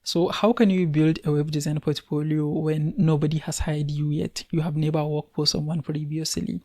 So how can you build a web design portfolio when nobody has hired you yet? You have never worked for someone previously.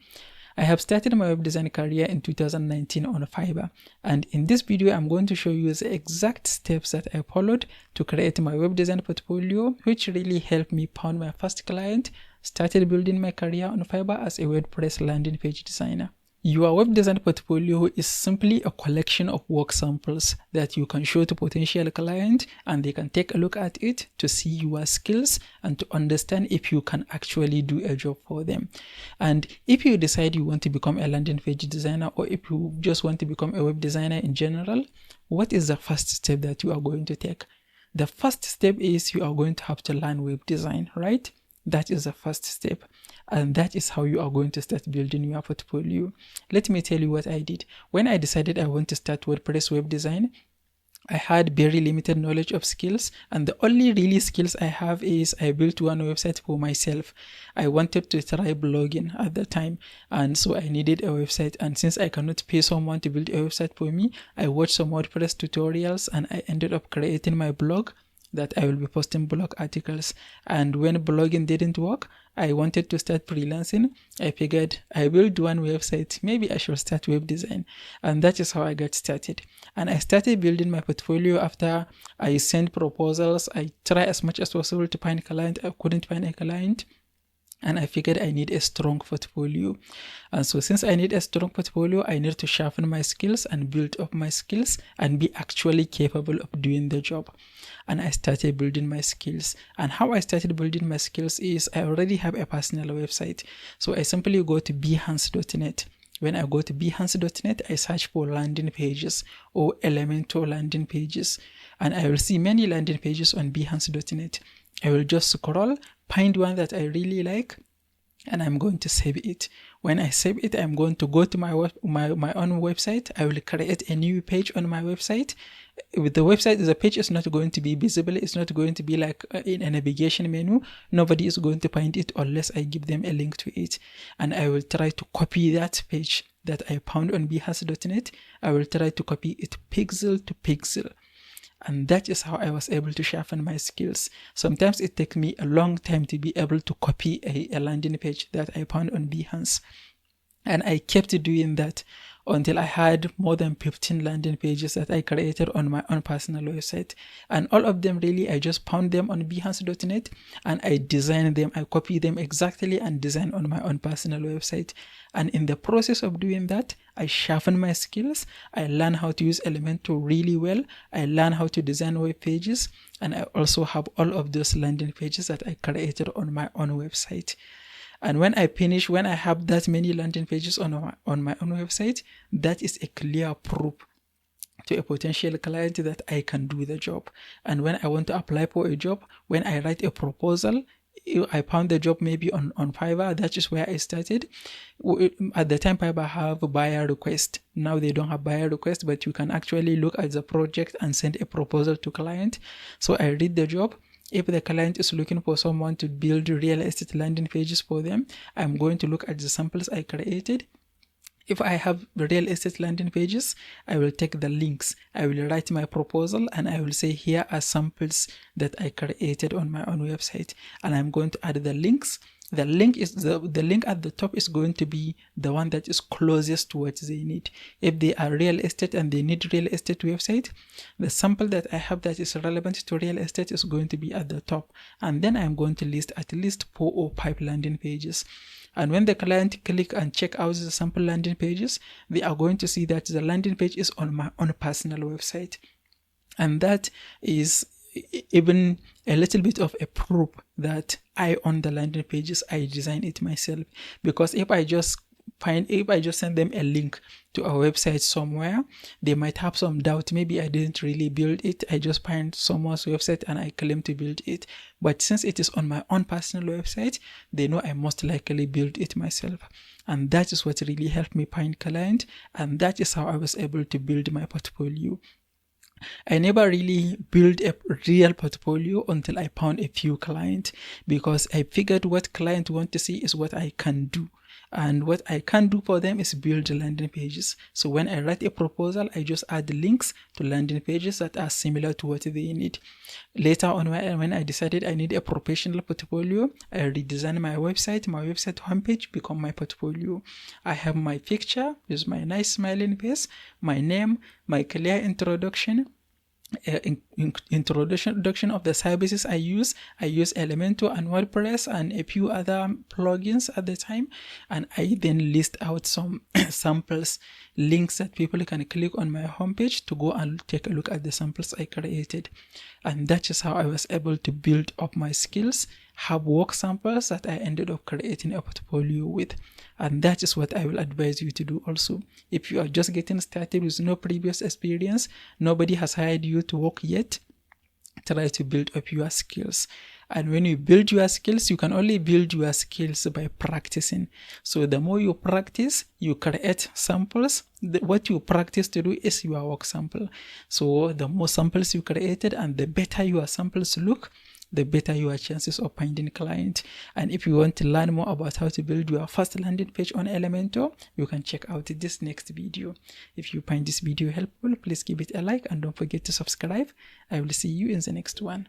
I have started my web design career in 2019 on Fiverr, and in this video I'm going to show you the exact steps that I followed to create my web design portfolio, which really helped me find my first client, started building my career on Fiverr as a WordPress landing page designer. Your web design portfolio is simply a collection of work samples that you can show to potential clients, and they can take a look at it to see your skills and to understand if you can actually do a job for them. And if you decide you want to become a landing page designer, or if you just want to become a web designer in general, what is the first step that you are going to take? The first step is you are going to have to learn web design, right? That is the first step, and that is how you are going to start building your portfolio. Let me tell you what I did. When I decided I want to start WordPress web design, I had very limited knowledge of skills, and the only really skills I have is I built one website for myself. I wanted to try blogging at the time, and so I needed a website, and since I cannot pay someone to build a website for me, I watched some WordPress tutorials and I ended up creating my blog that I will be posting blog articles. And when blogging didn't work, I wanted to start freelancing. I figured I will do one website, maybe I should start web design, and that is how I got started. And I started building my portfolio after I sent proposals. I try as much as possible to find a client. I couldn't find a client, and I figured I need a strong portfolio. And so since I need a strong portfolio, I need to sharpen my skills and build up my skills and be actually capable of doing the job. And I started building my skills. And how I started building my skills is I already have a personal website. So I simply go to behance.net. When I go to behance.net, I search for landing pages or Elementor landing pages, and I will see many landing pages on behance.net. I will just scroll, find one that I really like, and I'm going to save it. When I save it, I'm going to go to my own website. I will create a new page on my website. With the website, the page is not going to be visible. It's not going to be like in a navigation menu. Nobody is going to find it unless I give them a link to it. And I will try to copy that page that I found on behance.net. I will try to copy it pixel to pixel. And that is how I was able to sharpen my skills. Sometimes it takes me a long time to be able to copy a landing page that I found on Behance. And I kept doing that until I had more than 15 landing pages that I created on my own personal website. And all of them really, I just found them on behance.net and I designed them. I copied them exactly and designed on my own personal website. And in the process of doing that, I sharpened my skills. I learned how to use Elementor really well. I learned how to design web pages. And I also have all of those landing pages that I created on my own website. And when I have that many landing pages on my own website, that is a clear proof to a potential client that I can do the job. And when I want to apply for a job, when I write a proposal, I found the job maybe on Fiverr. That is where I started. At the time, Fiverr have a buyer request. Now they don't have buyer request, but you can actually look at the project and send a proposal to client. So I read the job. If the client is looking for someone to build real estate landing pages for them, I'm going to look at the samples I created. If I have real estate landing pages, I will take the links. I will write my proposal and I will say, here are samples that I created on my own website. And I'm going to add the links. The link at the top is going to be the one that is closest to what they need. If they are real estate and they need real estate website, the sample that I have that is relevant to real estate is going to be at the top. And then I'm going to list at least 4 or 5 landing pages. And when the client click and check out the sample landing pages, they are going to see that the landing page is on my own personal website. And that is even a little bit of a proof that I own the landing pages. I design it myself. Because if I just send them a link to a website somewhere, they might have some doubt. Maybe I didn't really build it. I just find someone's website and I claim to build it. But since it is on my own personal website, they know I most likely build it myself. And that is what really helped me find client. And that is how I was able to build my portfolio. I never really built a real portfolio until I found a few clients, because I figured what clients want to see is what I can do. And what I can do for them is build landing pages. So when I write a proposal, I just add the links to landing pages that are similar to what they need. Later on, when I decided I need a professional portfolio, I redesigned my website homepage become my portfolio. I have my picture with my nice smiling face, my name, my clear introduction, introduction of the services I use Elementor and WordPress and a few other plugins at the time, and I then list out some samples, links that people can click on my homepage to go and take a look at the samples I created. And that is how I was able to build up my skills, have work samples that I ended up creating a portfolio with. And that is what I will advise you to do also. If you are just getting started with no previous experience, nobody has hired you to work yet, try to build up your skills. And when you build your skills, you can only build your skills by practicing. So the more you practice, you create samples. What you practice to do is your work sample. So the more samples you created and the better your samples look, the better your chances of finding client. And if you want to learn more about how to build your first landing page on Elementor, you can check out this next video. If you find this video helpful, please give it a like and don't forget to subscribe. I will see you in the next one.